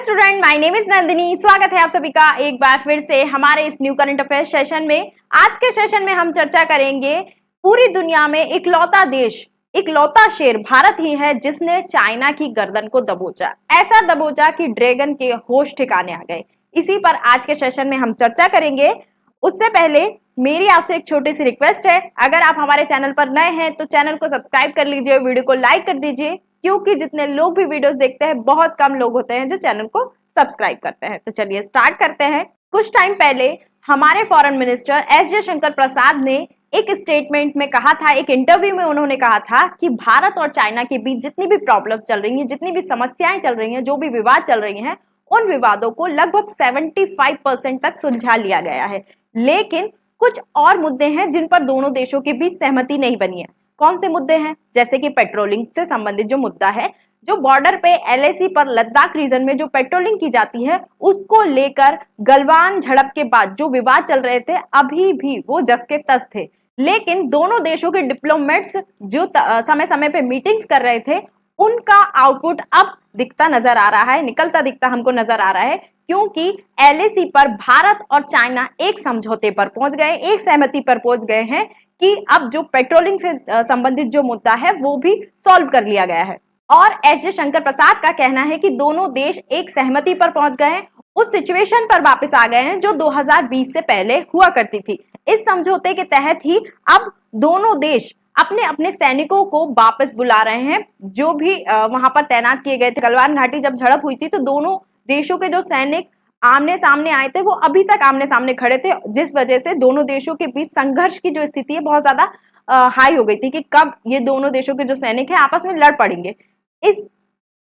Student, my name is Nandini. स्वागत है आप सभी का एक बार फिर से हमारे इस न्यू करंट अफेयर सेशन में। आज के सेशन में हम चर्चा करेंगे पूरी दुनिया में इकलौता देश, इकलौता शेर भारत ही है जिसने चाइना की गर्दन को दबोचा। ऐसा दबोचा कि ड्रैगन के होश ठिकाने आ गए। इसी पर आज के सेशन में हम चर्चा करेंगे। उससे पहले मेरी आपसे एक छोटी सी रिक्वेस्ट है, अगर आप हमारे चैनल पर नए हैं तो चैनल को सब्सक्राइब कर लीजिए, वीडियो को लाइक कर दीजिए, क्योंकि जितने लोग भी वीडियोस देखते हैं बहुत कम लोग होते हैं जो चैनल को सब्सक्राइब करते हैं। तो चलिए स्टार्ट करते हैं। कुछ टाइम पहले हमारे foreign minister S Jaishankar Prasad ने एक स्टेटमेंट में कहा था, एक इंटरव्यू में उन्होंने कहा था कि भारत और चाइना के बीच जितनी भी प्रॉब्लम्स चल रही हैं, जितनी भी समस्याएं चल रही हैं, जो भी विवाद चल रही हैं, उन विवादों को लगभग 75% तक सुलझा लिया गया है। लेकिन कुछ और मुद्दे हैं जिन पर दोनों देशों के बीच सहमति नहीं बनी है। कौन से मुद्दे हैं? जैसे कि पेट्रोलिंग से संबंधित जो मुद्दा है, जो बॉर्डर पे एलएसी पर लद्दाख रीजन में जो पेट्रोलिंग की जाती है उसको लेकर गलवान झड़प के बाद जो विवाद चल रहे थे अभी भी वो जस के तस थे। लेकिन दोनों देशों के डिप्लोमेट्स जो समय समय पे मीटिंग्स कर रहे थे, उनका आउटपुट अब दिखता नजर आ रहा है, निकलता दिखता हमको नजर आ रहा है, क्योंकि एलएसी पर भारत और चाइना एक समझौते पर पहुंच गए, एक सहमति पर पहुंच गए हैं कि अब जो पेट्रोलिंग से संबंधित जो मुद्दा है वो भी सॉल्व कर लिया गया है। और एस जयशंकर प्रसाद का कहना है कि दोनों देश एक सहमति पर पहुंच गए हैं, उस सिचुएशन पर वापस आ गए हैं जो 2020 से पहले हुआ करती थी। इस समझौते के तहत ही अब दोनों देश अपने अपने सैनिकों को वापस बुला रहे हैं, जो भी वहां पर तैनात किए गए थे। गलवान घाटी जब झड़प हुई थी तो दोनों देशों के जो सैनिक आमने सामने आए थे वो अभी तक आमने सामने खड़े थे, जिस वजह से दोनों देशों के बीच संघर्ष की जो स्थिति है बहुत ज्यादा हाई हो गई थी कि कब ये दोनों देशों के जो सैनिक हैं आपस में लड़ पड़ेंगे। इस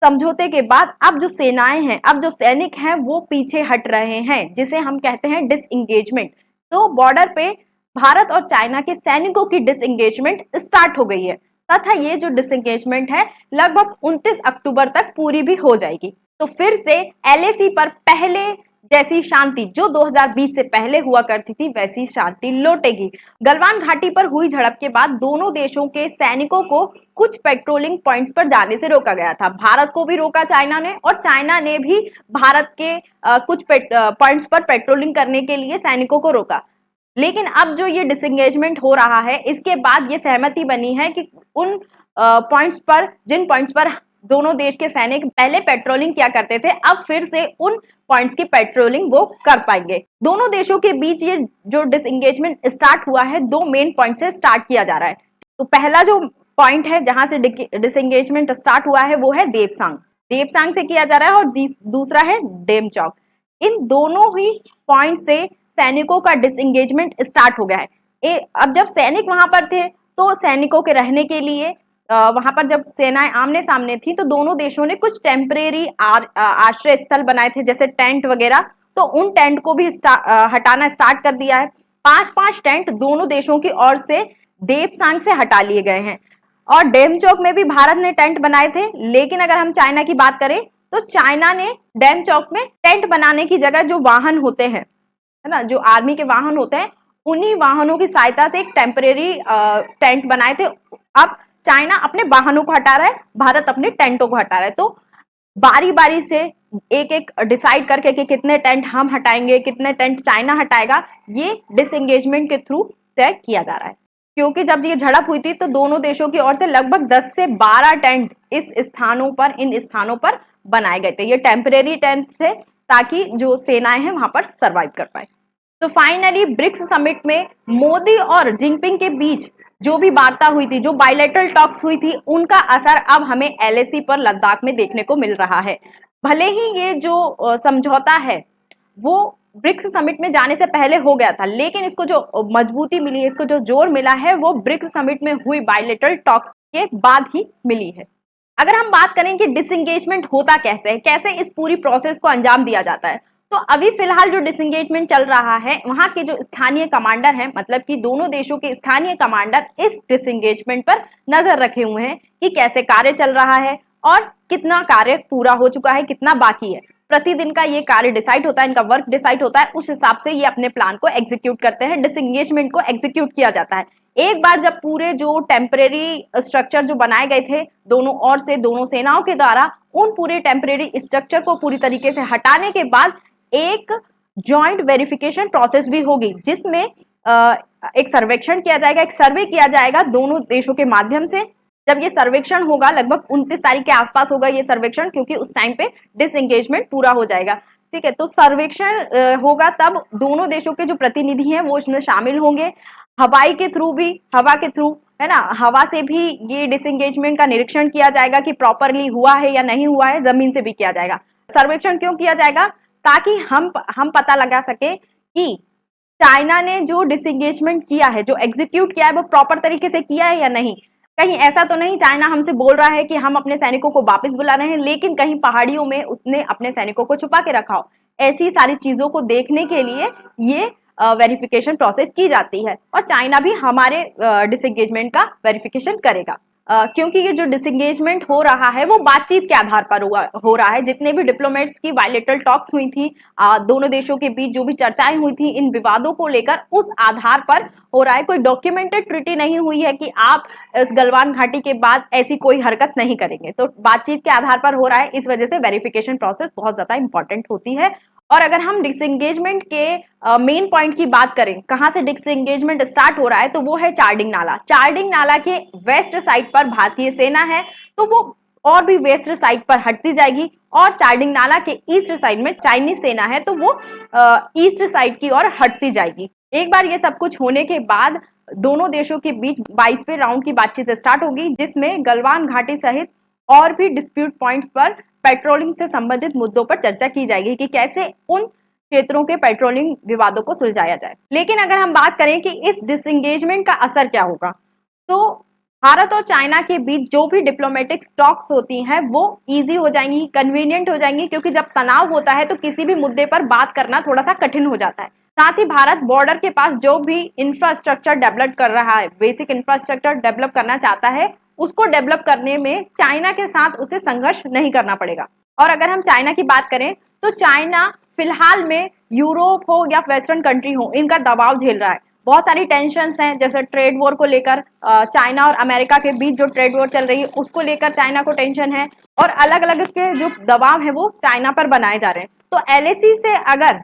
समझौते के बाद अब जो सेनाएं हैं, अब जो सैनिक हैं वो पीछे हट रहे हैं, जिसे हम कहते हैं डिसएंगेजमेंट। तो बॉर्डर पे भारत और चाइना के सैनिकों की डिसएंगेजमेंट स्टार्ट हो गई है तथा ये जो डिसएंगेजमेंट है लगभग 29 अक्टूबर तक पूरी भी हो जाएगी। तो फिर से एलएसी पर पहले जैसी शांति जो 2020 से पहले हुआ करती थी वैसी शांति लौटेगी। गलवान घाटी पर हुई झड़प के बाद दोनों देशों के सैनिकों को कुछ पेट्रोलिंग पॉइंट्स पर जाने से रोका गया था। भारत को भी रोका चाइना ने, और चाइना ने भी भारत के कुछ पॉइंट्स पर पेट्रोलिंग करने के लिए सैनिकों को रोका। लेकिन अब जो ये डिसएंगेजमेंट हो रहा है, इसके बाद ये सहमति बनी है कि उन पॉइंट्स पर, जिन पॉइंट्स पर दोनों देश के सैनिक पहले पेट्रोलिंग किया करते थे, अब फिर से उन पॉइंट्स की पेट्रोलिंग वो कर पाएंगे। दोनों देशों के बीच ये जो डिसएंगेजमेंट स्टार्ट हुआ है, दो मेन पॉइंट से स्टार्ट किया जा रहा है। तो पहला जो पॉइंट है जहां से डिसएंगेजमेंट स्टार्ट हुआ है वो है देपसांग। देपसांग से किया जा रहा है, और दूसरा है डेमचौक। इन दोनों ही पॉइंट से सैनिकों का डिसएंगेजमेंट स्टार्ट हो गया है। अब जब सैनिक वहां पर थे तो सैनिकों के रहने के लिए वहां पर जब सेनाएं आमने सामने थी तो दोनों देशों ने कुछ टेम्परेरी आश्रय स्थल बनाए थे, जैसे टेंट वगैरह। तो उन टेंट को भी हटाना स्टार्ट कर दिया है। 5-5 टेंट दोनों देशों की ओर से देपसांग से हटा लिए गए हैं। और डेमचौक में भी भारत ने टेंट बनाए थे। लेकिन अगर हम चाइना की बात करें तो चाइना ने डेमचौक में टेंट बनाने की जगह जो वाहन होते हैं, है ना, जो आर्मी के वाहन होते हैं, उन्हीं वाहनों की सहायता से एक टेम्परेरी टेंट बनाए थे। अब चाइना अपने वाहनों को हटा रहा है, भारत अपने टेंटों को हटा रहा है। तो बारी बारी से एक एक डिसाइड करके कि कितने टेंट हम हटाएंगे, कितने टेंट चाइना हटाएगा, ये डिसएंगेजमेंट के थ्रू तय किया जा रहा है। क्योंकि जब ये झड़प हुई थी तो दोनों देशों की ओर से लगभग 10 से 12 टेंट इन स्थानों पर बनाए गए थे। ये टेम्परेरी टेंट थे ताकि जो सेनाएं हैं वहां पर सर्वाइव कर पाए। तो फाइनली ब्रिक्स समिट में मोदी और जिनपिंग के बीच जो भी वार्ता हुई थी, जो बायलैटरल टॉक्स हुई थी, उनका असर अब हमें एलएसी पर लद्दाख में देखने को मिल रहा है। भले ही ये जो समझौता है वो ब्रिक्स समिट में जाने से पहले हो गया था, लेकिन इसको जो मजबूती मिली है, इसको जो जोर मिला है, वो ब्रिक्स समिट में हुई बायलैटरल टॉक्स के बाद ही मिली है। अगर हम बात करें कि डिसएंगेजमेंट होता कैसे है, कैसे इस पूरी प्रोसेस को अंजाम दिया जाता है, तो अभी फिलहाल जो डिसएंगेजमेंट चल रहा है, वहां के जो स्थानीय कमांडर हैं, मतलब कि दोनों देशों के स्थानीय कमांडर इस डिसएंगेजमेंट पर नजर रखे हुए हैं कि कैसे कार्य चल रहा है और कितना कार्य पूरा हो चुका है, कितना बाकी है। प्रतिदिन का ये कार्य डिसाइड होता है, इनका वर्क डिसाइड होता है, उस हिसाब से ये अपने प्लान को एग्जीक्यूट करते हैं, डिसएंगेजमेंट को एग्जीक्यूट किया जाता है। एक बार जब पूरे जो टेम्परेरी स्ट्रक्चर जो बनाए गए थे दोनों ओर से, दोनों सेनाओं के द्वारा, उन पूरे टेम्परेरी स्ट्रक्चर को पूरी तरीके से हटाने के बाद एक जॉइंट वेरिफिकेशन प्रोसेस भी होगी, जिसमें एक सर्वेक्षण किया जाएगा, एक सर्वे किया जाएगा दोनों देशों के माध्यम से। जब ये सर्वेक्षण होगा, लगभग 29 तारीख के आसपास होगा ये सर्वेक्षण, क्योंकि उस टाइम पे डिसएंगेजमेंट पूरा हो जाएगा। ठीक है, तो सर्वेक्षण होगा तब दोनों देशों के जो प्रतिनिधि हैं वो इसमें शामिल होंगे। हवाई के थ्रू भी, हवा के थ्रू, है ना, हवा से भी ये डिसएंगेजमेंट का निरीक्षण किया जाएगा कि प्रॉपरली हुआ है या नहीं हुआ है। जमीन से भी किया जाएगा। सर्वेक्षण क्यों किया जाएगा? ताकि हम पता लगा सके कि चाइना ने जो डिसएंगेजमेंट किया है, जो एग्जीक्यूट किया है, वो प्रॉपर तरीके से किया है या नहीं। कहीं ऐसा तो नहीं चाइना हमसे बोल रहा है कि हम अपने सैनिकों को वापस बुला रहे हैं, लेकिन कहीं पहाड़ियों में उसने अपने सैनिकों को छुपा के रखा हो। ऐसी सारी चीजों को देखने के लिए ये वेरिफिकेशन प्रोसेस की जाती है, और चाइना भी हमारे डिसएंगेजमेंट का वेरिफिकेशन करेगा। क्योंकि ये जो डिसएंगेजमेंट हो रहा है वो बातचीत के आधार पर हो रहा है। जितने भी डिप्लोमेट्स की बायलैटरल टॉक्स हुई थी, दोनों देशों के बीच जो भी चर्चाएं हुई थी इन विवादों को लेकर, उस आधार पर हो रहा है। कोई डॉक्यूमेंटेड ट्रीटी नहीं हुई है कि आप इस गलवान घाटी के बाद ऐसी कोई हरकत नहीं करेंगे। तो बातचीत के आधार पर हो रहा है, इस वजह से वेरिफिकेशन प्रोसेस बहुत ज्यादा इंपॉर्टेंट होती है। और अगर हम डिसएंगेजमेंट के मेन पॉइंट की बात करें, कहां से डिसएंगेजमेंट स्टार्ट हो रहा है, तो वो है चारडिंग नाला। चारडिंग नाला के वेस्ट साइड पर भारतीय सेना है, तो वो और भी वेस्ट साइड पर हटती जाएगी, और चारडिंग नाला के ईस्ट साइड में चाइनीज सेना है, तो वो ईस्ट साइड की ओर हटती जाएगी। एक बार ये सब कुछ होने के बाद दोनों देशों के बीच 22वें राउंड की बातचीत स्टार्ट होगी, जिसमें गलवान घाटी सहित और भी डिस्प्यूट पॉइंट्स पर पेट्रोलिंग से संबंधित मुद्दों पर चर्चा की जाएगी कि कैसे उन क्षेत्रों के पेट्रोलिंग विवादों को सुलझाया जाए। लेकिन अगर हम बात करें कि इस डिसएंगेजमेंट का असर क्या होगा, तो भारत और चाइना के बीच जो भी डिप्लोमेटिक टॉक्स होती हैं वो इजी हो जाएंगी, कन्वीनियंट हो जाएंगी, क्योंकि जब तनाव होता है तो किसी भी मुद्दे पर बात करना थोड़ा सा कठिन हो जाता है। साथ ही भारत बॉर्डर के पास जो भी इंफ्रास्ट्रक्चर डेवलप कर रहा है, बेसिक इंफ्रास्ट्रक्चर डेवलप करना चाहता है, उसको डेवलप करने में चाइना के साथ उसे संघर्ष नहीं करना पड़ेगा। और अगर हम चाइना की बात करें तो चाइना फिलहाल में यूरोप हो या वेस्टर्न कंट्री हो, इनका दबाव झेल रहा है। बहुत सारी टेंशन्स हैं, जैसे ट्रेड वॉर को लेकर, चाइना और अमेरिका के बीच जो ट्रेड वॉर चल रही है उसको लेकर चाइना को टेंशन है, और अलग अलग के जो दबाव है वो चाइना पर बनाए जा रहे हैं। तो एलएसी से अगर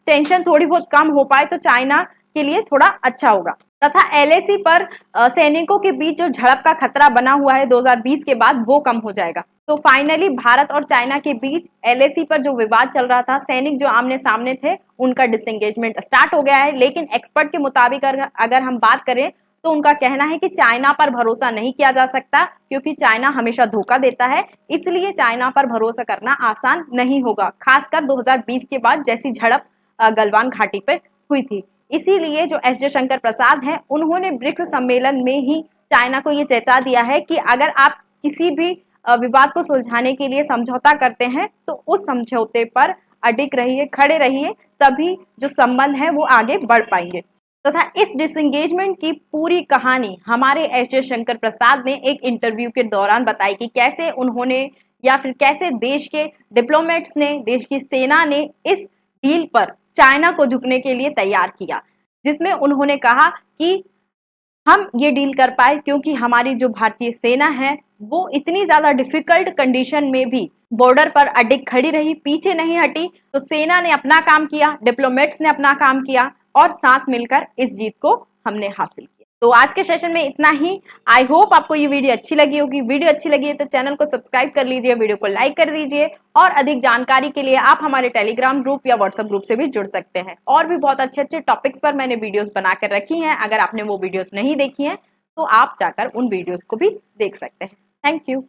टेंशन थोड़ी बहुत कम हो पाए तो चाइना के लिए थोड़ा अच्छा होगा। तथा एलएसी पर सैनिकों के बीच जो झड़प का खतरा बना हुआ है 2020 के बाद, वो कम हो जाएगा। तो फाइनली भारत और चाइना के बीच एलएसी पर जो विवाद चल रहा था, सैनिक जो आमने सामने थे, उनका डिसएंगेजमेंट स्टार्ट हो गया है। लेकिन एक्सपर्ट के मुताबिक अगर हम बात करें तो उनका कहना है कि चाइना पर भरोसा नहीं किया जा सकता, क्योंकि चाइना हमेशा धोखा देता है, इसलिए चाइना पर भरोसा करना आसान नहीं होगा, खासकर 2020 के बाद जैसी झड़प गलवान घाटी पर हुई थी। इसीलिए जो एस जयशंकर प्रसाद हैं, उन्होंने ब्रिक्स सम्मेलन में ही चाइना को ये चेता दिया है कि अगर आप किसी भी विवाद को सुलझाने के लिए समझौता करते हैं तो उस समझौते पर अडिग रहिए, खड़े रहिए, तभी जो संबंध है वो आगे बढ़ पाएंगे। तथा इस डिसएंगेजमेंट की पूरी कहानी हमारे एस जयशंकर प्रसाद ने एक इंटरव्यू के दौरान बताई कि कैसे उन्होंने, या फिर कैसे देश के डिप्लोमेट्स ने, देश की सेना ने इस डील पर चाइना को झुकने के लिए तैयार किया, जिसमें उन्होंने कहा कि हम ये डील कर पाए क्योंकि हमारी जो भारतीय सेना है वो इतनी ज्यादा डिफिकल्ट कंडीशन में भी बॉर्डर पर अडिग खड़ी रही, पीछे नहीं हटी। तो सेना ने अपना काम किया, डिप्लोमेट्स ने अपना काम किया, और साथ मिलकर इस जीत को हमने हासिल किया। तो आज के सेशन में इतना ही। आई होप आपको ये वीडियो अच्छी लगी होगी। वीडियो अच्छी लगी है तो चैनल को सब्सक्राइब कर लीजिए, वीडियो को लाइक कर दीजिए, और अधिक जानकारी के लिए आप हमारे टेलीग्राम ग्रुप या व्हाट्सएप ग्रुप से भी जुड़ सकते हैं। और भी बहुत अच्छे अच्छे टॉपिक्स पर मैंने वीडियोस बनाकर रखी हैं, अगर आपने वो वीडियोस नहीं देखी हैं तो आप जाकर उन वीडियोस को भी देख सकते हैं। Thank you.